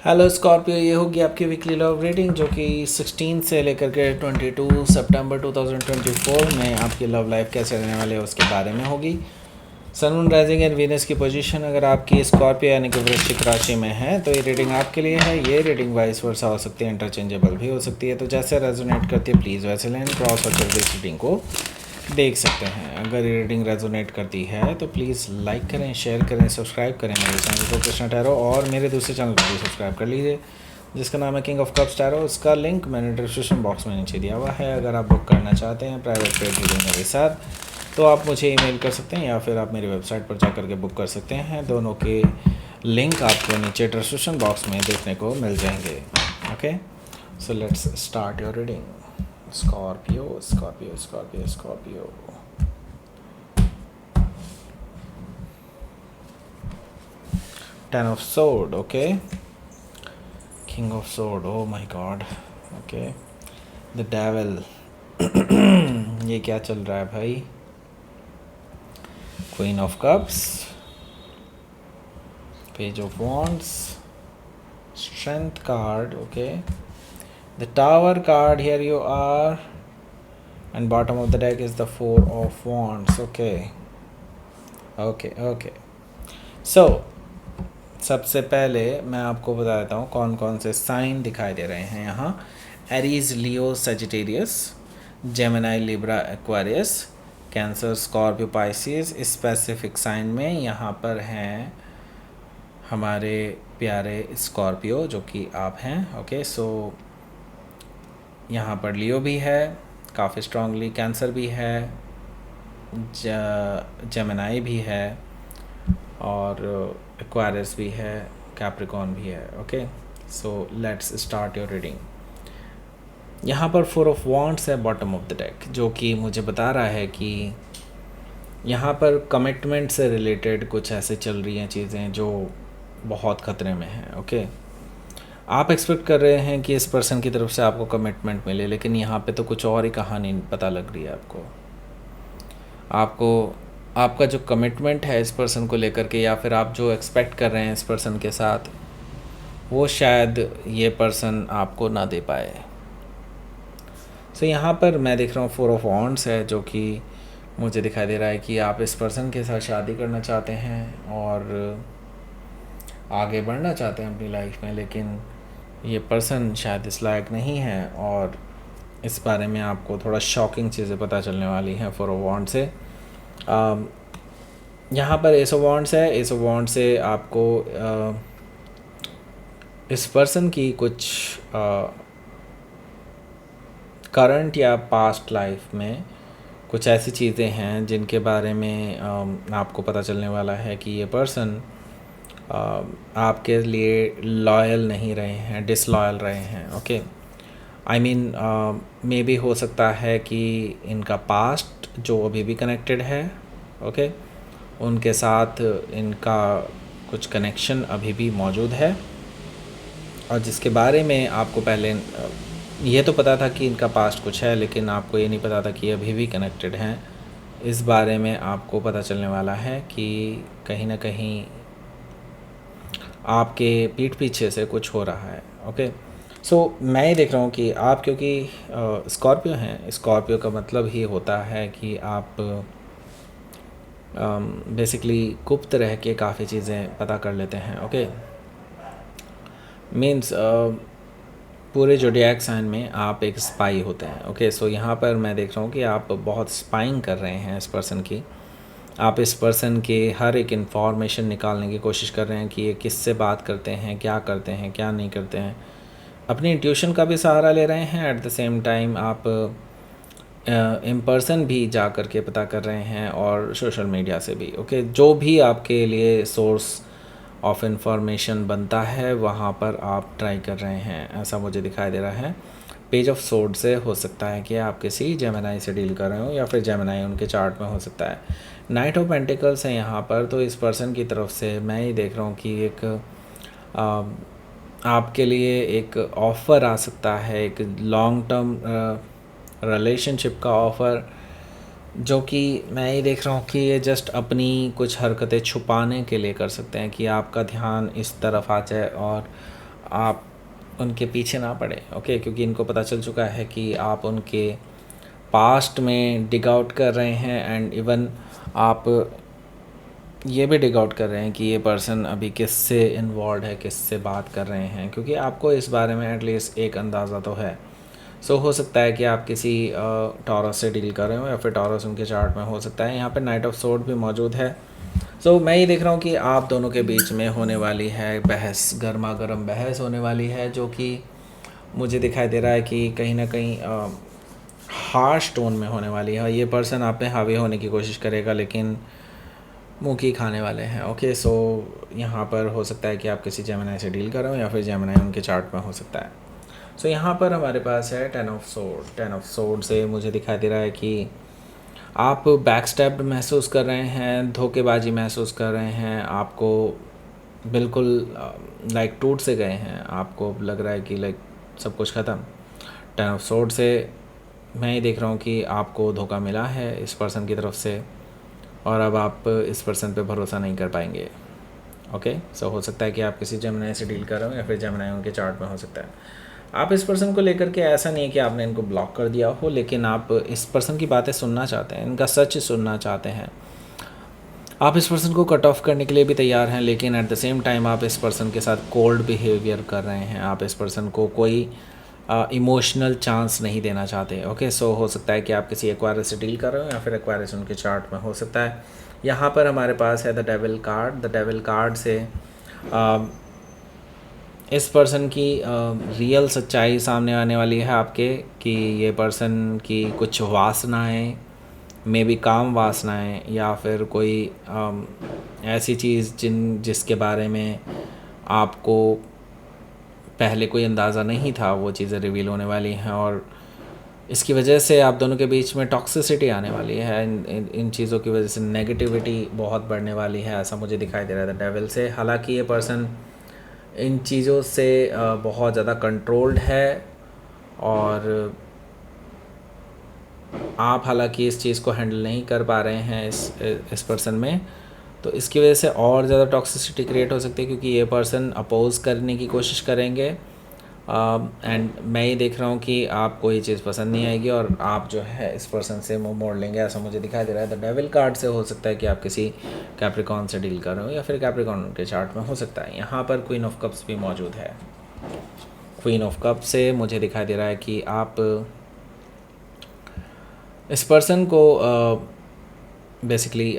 Hello Scorpio, ये होगी आपकी वीकली लव रीडिंग जो कि 16 से लेकर के 22 सितंबर 2024 में आपकी लव लाइफ कैसे रहने वाले है उसके बारे में होगी। Sun moon rising and Venus की पोजीशन अगर आपकी स्कॉर्पियो यानी कि वृश्चिक राशि में है तो ये रीडिंग आपके लिए है। ये रीडिंग वाइस वर्सा हो सकती है, इंटरचेंजेबल भी हो सकती है। तो जैसे रेजोनेट करती है प्लीज़ वैसे लें, क्रॉस और इस रीडिंग को देख सकते हैं। अगर ये रीडिंग रेजोनेट करती है तो प्लीज़ लाइक करें, शेयर करें, सब्सक्राइब करें मेरे चैनल को कृष्णा टैरो, और मेरे दूसरे चैनल को भी सब्सक्राइब कर लीजिए जिसका नाम है किंग ऑफ कप्स टैरो। उसका लिंक मैंने डिस्क्रिप्शन बॉक्स में नीचे दिया हुआ है। अगर आप बुक करना चाहते हैं प्राइवेट पेड रीडिंग मेरे साथ तो आप मुझे ईमेल कर सकते हैं या फिर आप मेरी वेबसाइट पर जा करके बुक कर सकते हैं। दोनों के लिंक आपको नीचे डिस्क्रिप्शन बॉक्स में देखने को मिल जाएंगे। Okay, so let's start your reading. Scorpio Scorpio Scorpio Scorpio. Ten of Sword, okay. King of Sword, oh my god, okay. The Devil. ये क्या चल रहा है भाई? Queen of Cups, Page of Wands, Strength card, okay. The Tower card, here you are, and bottom of the deck is the Four of Wands, okay. Okay. So सबसे पहले मैं आपको बता देता हूँ कौन कौन से साइन दिखाई दे रहे हैं यहाँ। Aries, Leo, Sagittarius, Gemini, Libra, Aquarius, Cancer, Scorpio, Pisces. Specific sign में यहाँ पर हैं हमारे प्यारे स्कॉर्पियो जो कि आप हैं। ओके, सो यहाँ पर लियो भी है काफ़ी स्ट्रांगली, कैंसर भी है, जेमिनी भी है, और एक्वारियस भी है, कैप्रिकॉर्न भी है। Okay, so let's start your reading. यहाँ पर फोर ऑफ वॉन्ड्स है बॉटम ऑफ द डेक, जो कि मुझे बता रहा है कि यहाँ पर कमिटमेंट से रिलेटेड कुछ ऐसे चल रही हैं चीज़ें जो बहुत ख़तरे में हैं। ओके, आप एक्सपेक्ट कर रहे हैं कि इस पर्सन की तरफ से आपको कमिटमेंट मिले, लेकिन यहाँ पे तो कुछ और ही कहानी पता लग रही है आपको आपका जो कमिटमेंट है इस पर्सन को लेकर के, या फिर आप जो एक्सपेक्ट कर रहे हैं इस पर्सन के साथ, वो शायद ये पर्सन आपको ना दे पाए। सो यहाँ पर मैं देख रहा हूँ फोर ऑफ वॉन्ड्स है, जो कि मुझे दिखाई दे रहा है कि आप इस पर्सन के साथ शादी करना चाहते हैं और आगे बढ़ना चाहते हैं अपनी लाइफ में, लेकिन ये पर्सन शायद इस लायक नहीं है, और इस बारे में आपको थोड़ा शॉकिंग चीज़ें पता चलने वाली हैं फोर ऑफ वॉन्ड से। यहाँ पर एस ऑफ वॉन्ड्स है। एस ऑफ वॉन्ड से आपको इस पर्सन की कुछ करंट या पास्ट लाइफ में कुछ ऐसी चीज़ें हैं जिनके बारे में आपको पता चलने वाला है कि ये पर्सन आपके लिए लॉयल नहीं रहे हैं, डिसलॉयल रहे हैं। Okay, I mean may be हो सकता है कि इनका पास्ट जो अभी भी कनेक्टेड है, ओके, उनके साथ इनका कुछ कनेक्शन अभी भी मौजूद है, और जिसके बारे में आपको पहले ये तो पता था कि इनका पास्ट कुछ है, लेकिन आपको ये नहीं पता था कि अभी भी कनेक्टेड हैं। इस बारे में आपको पता चलने वाला है कि कहीं ना कहीं आपके पीठ पीछे से कुछ हो रहा है। ओके, सो मैं ये देख रहा हूँ कि आप, क्योंकि स्कॉर्पियो हैं, स्कॉर्पियो का मतलब ही होता है कि आप बेसिकली गुप्त रह के काफ़ी चीज़ें पता कर लेते हैं। ओके, मीन्स पूरे जोडिएक साइन में आप एक स्पाई होते हैं। ओके, सो यहाँ पर मैं देख रहा हूँ कि आप बहुत स्पाइंग कर रहे हैं इस पर्सन की। आप इस पर्सन के हर एक इन्फॉर्मेशन निकालने की कोशिश कर रहे हैं कि ये किससे बात करते हैं, क्या नहीं करते हैं। अपनी इंट्यूशन का भी सहारा ले रहे हैं, एट द सेम टाइम आप इन पर्सन भी जा कर के पता कर रहे हैं, और सोशल मीडिया से भी। ओके, जो भी आपके लिए सोर्स ऑफ इंफॉर्मेशन बनता है वहाँ पर आप ट्राई कर रहे हैं, ऐसा मुझे दिखाई दे रहा है। पेज ऑफ सोर्ड से हो सकता है कि आप किसी जेमिनी से डील कर रहे हो, या फिर जेमिनी उनके चार्ट में हो सकता है। नाइट ऑफ पेंटिकल्स है यहाँ पर, तो इस पर्सन की तरफ से मैं ये देख रहा हूँ कि एक आपके लिए एक ऑफ़र आ सकता है, एक लॉन्ग टर्म रिलेशनशिप का ऑफ़र, जो कि मैं ये देख रहा हूँ कि ये जस्ट अपनी कुछ हरकतें छुपाने के लिए कर सकते हैं कि आपका ध्यान इस तरफ आ जाए और आप उनके पीछे ना पड़े, ओके, क्योंकि इनको पता चल चुका है कि आप उनके पास्ट में डिग आउट कर रहे हैं एंड इवन आप ये भी डिग आउट कर रहे हैं कि ये पर्सन अभी किससे इन्वॉल्व है, किससे बात कर रहे हैं, क्योंकि आपको इस बारे में एटलीस्ट एक अंदाज़ा तो है। सो हो सकता है कि आप किसी टॉरस से डील कर रहे हो या फिर टॉरस उनके चार्ट में हो सकता है। यहाँ पे नाइट ऑफ सोर्ड भी मौजूद है। सो मैं ये देख रहा हूँ कि आप दोनों के बीच में होने वाली है बहस, गर्मा गर्म बहस होने वाली है, जो कि मुझे दिखाई दे रहा है कि कहीं ना कहीं हार्श टोन में होने वाली है। ये पर्सन आप पे हावी होने की कोशिश करेगा लेकिन मुँह की खाने वाले हैं, ओके। सो यहाँ पर हो सकता है कि आप किसी जेमिनी से डील कर रहे हो या फिर जेमिनी उनके चार्ट में हो सकता है। सो यहाँ पर हमारे पास है 10 ऑफ सोर्ड। 10 ऑफ सोर्ड से मुझे दिखाई दे रहा है कि आप बैकस्टैप्ड महसूस कर रहे हैं, धोखेबाजी महसूस कर रहे हैं, आपको बिल्कुल लाइक टूट से गए हैं, आपको लग रहा है कि लाइक सब कुछ ख़त्म। 10 ऑफ सोर्ड से मैं ये देख रहा हूँ कि आपको धोखा मिला है इस पर्सन की तरफ से और अब आप इस पर्सन पे भरोसा नहीं कर पाएंगे, ओके। सो हो सकता है कि आप किसी जेमिनी से डील कर रहे हो या फिर जेमिनी उनके चार्ट में हो सकता है। आप इस पर्सन को लेकर के ऐसा नहीं है कि आपने इनको ब्लॉक कर दिया हो, लेकिन आप इस पर्सन की बातें सुनना चाहते हैं, इनका सच सुनना चाहते हैं। आप इस पर्सन को कट ऑफ करने के लिए भी तैयार हैं, लेकिन एट द सेम टाइम आप इस पर्सन के साथ कोल्ड बिहेवियर कर रहे हैं। आप इस पर्सन को कोई इमोशनल चांस नहीं देना चाहते, ओके। सो हो सकता है कि आप किसी एक्वायरस से डील कर रहे हो या फिर एक्वायरस उनके चार्ट में हो सकता है। यहाँ पर हमारे पास है the devil card. The devil card से इस पर्सन की रियल सच्चाई सामने आने वाली है आपके, कि ये पर्सन की कुछ वासनाएं, मे बी काम वासनाएं या फिर कोई ऐसी चीज़ जिसके बारे में आपको पहले कोई अंदाज़ा नहीं था, वो चीज़ें रिवील होने वाली हैं और इसकी वजह से आप दोनों के बीच में टॉक्सिसिटी आने वाली है। इन चीज़ों की वजह से नेगेटिविटी बहुत बढ़ने वाली है, ऐसा मुझे दिखाई दे रहा था डेविल से। हालांकि ये पर्सन इन चीज़ों से बहुत ज़्यादा कंट्रोल्ड है और आप हालांकि इस चीज़ को हैंडल नहीं कर पा रहे हैं इस पर्सन में, तो इसकी वजह से और ज़्यादा टॉक्सिसिटी क्रिएट हो सकती है, क्योंकि ये पर्सन अपोज करने की कोशिश करेंगे एंड मैं ये देख रहा हूँ कि आपको ये चीज़ पसंद नहीं आएगी और आप जो है इस पर्सन से मुंह मोड़ लेंगे, ऐसा मुझे दिखाई दे रहा है। द डेविल कार्ड से हो सकता है कि आप किसी कैप्रिकॉन से डील कर रहे हो या फिर कैप्रिकॉन के चार्ट में हो सकता है। यहाँ पर क्वीन ऑफ कप्स भी मौजूद है। क्वीन ऑफ कप्स से मुझे दिखाई दे रहा है कि आप इस पर्सन को बेसिकली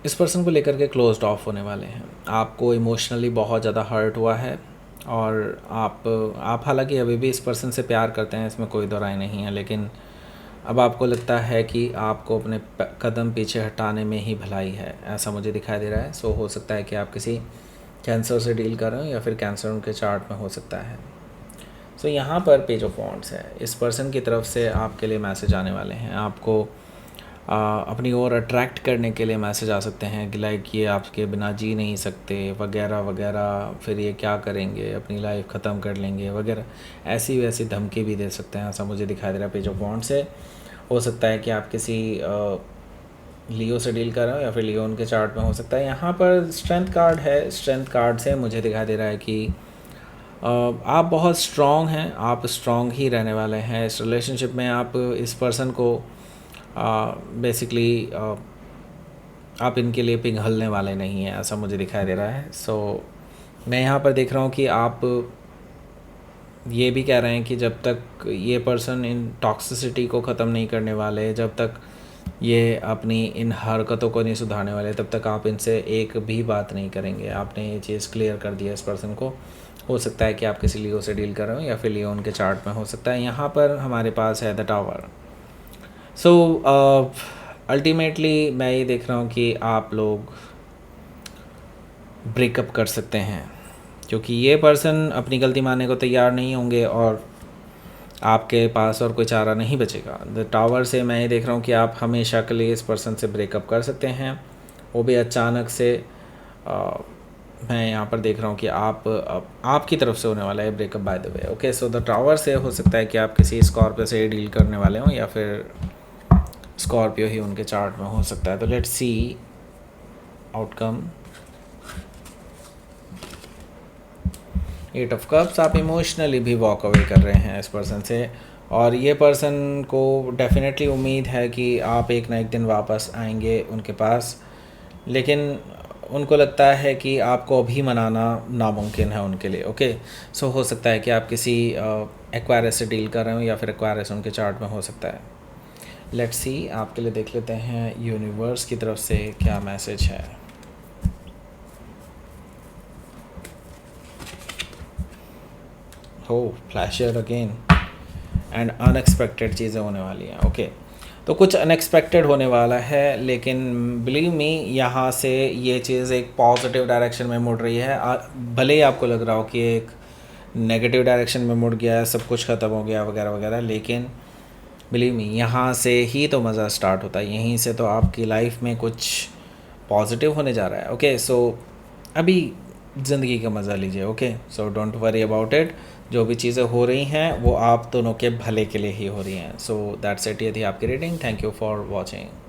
इस पर्सन को लेकर के क्लोज्ड ऑफ होने वाले हैं। आपको इमोशनली बहुत ज़्यादा हर्ट हुआ है और आप हालांकि अभी भी इस पर्सन से प्यार करते हैं, इसमें कोई दो राय नहीं है, लेकिन अब आपको लगता है कि आपको अपने कदम पीछे हटाने में ही भलाई है, ऐसा मुझे दिखाई दे रहा है। सो हो सकता है कि आप किसी कैंसर से डील कर रहे हो या फिर कैंसर उनके चार्ट में हो सकता है। सो यहाँ पर पेज ऑफ वॉन्ड्स है। इस पर्सन की तरफ से आपके लिए मैसेज आने वाले हैं, आपको अपनी ओर अट्रैक्ट करने के लिए मैसेज आ सकते हैं कि लाइक ये आपके बिना जी नहीं सकते वगैरह वगैरह, फिर ये क्या करेंगे, अपनी लाइफ ख़त्म कर लेंगे वगैरह, ऐसी वैसी धमकी भी दे सकते हैं, ऐसा मुझे दिखाई दे रहा है पेज ऑफ वॉन्ड्स से। हो सकता है कि आप किसी लियो से डील कर रहे हो या फिर लियो उनके चार्ट में हो सकता है। यहाँ पर स्ट्रेंथ कार्ड है। स्ट्रेंथ कार्ड से मुझे दिखाई दे रहा है कि आप बहुत स्ट्रॉन्ग हैं, आप स्ट्रॉन्ग ही रहने वाले हैं इस रिलेशनशिप में। आप इस पर्सन को बेसिकली आप इनके लिए पिघलने वाले नहीं हैं, ऐसा मुझे दिखाई दे रहा है। सो मैं यहाँ पर देख रहा हूँ कि आप ये भी कह रहे हैं कि जब तक ये पर्सन इन टॉक्सिसिटी को ख़त्म नहीं करने वाले, जब तक ये अपनी इन हरकतों को नहीं सुधारने वाले, तब तक आप इनसे एक भी बात नहीं करेंगे। आपने ये चीज़ क्लियर कर दिया इस पर्सन को। हो सकता है कि आप किसी लियो से डील कर रहे हो या फिर लियो उनके चार्ट में हो सकता है। यहाँ पर हमारे पास है द टावर। सो अल्टीमेटली मैं ये देख रहा हूँ कि आप लोग ब्रेकअप कर सकते हैं, क्योंकि ये पर्सन अपनी गलती मानने को तैयार नहीं होंगे और आपके पास और कोई चारा नहीं बचेगा। द टावर से मैं ये देख रहा हूँ कि आप हमेशा के लिए इस पर्सन से ब्रेकअप कर सकते हैं, वो भी अचानक से। मैं यहाँ पर देख रहा हूँ कि आपकी तरफ से होने वाला है breakup by the way, okay. So the tower से हो सकता है कि आप किसी स्कॉर्पियो से डील करने वाले हों या फिर स्कॉर्पियो ही उनके चार्ट में हो सकता है। तो let's see outcome. 8 of cups, आप इमोशनली भी वॉक अवे कर रहे हैं इस पर्सन से, और ये पर्सन को डेफिनेटली उम्मीद है कि आप एक ना एक दिन वापस आएंगे उनके पास, लेकिन उनको लगता है कि आपको अभी मनाना नामुमकिन है उनके लिए। ओके, सो हो सकता है कि आप किसी एक्वायरस से डील कर रहे हो, या फिर एक्वायरस उनके चार्ट में हो सकता है। लेट्स सी, आपके लिए देख लेते हैं यूनिवर्स की तरफ से क्या मैसेज है। हो फ्लैशर अगेन, एंड अनएक्सपेक्टेड चीज़ें होने वाली हैं। ओके, तो कुछ अनएक्सपेक्टेड होने वाला है, लेकिन बिलीव मी यहाँ से ये चीज़ एक पॉजिटिव डायरेक्शन में मुड़ रही है। भले ही आपको लग रहा हो कि एक नेगेटिव डायरेक्शन में मुड़ गया है, सब कुछ ख़त्म हो गया वगैरह वगैरह, लेकिन बिलीव मी यहाँ से ही तो मज़ा स्टार्ट होता है, यहीं से तो आपकी लाइफ में कुछ पॉजिटिव होने जा रहा है। ओके, सो अभी ज़िंदगी का मज़ा लीजिए। Okay, so don't worry about it, जो भी चीज़ें हो रही हैं वो आप दोनों के भले के लिए ही हो रही हैं। सो दैट्स इट, ये थी आपकी reading. Thank you for watching.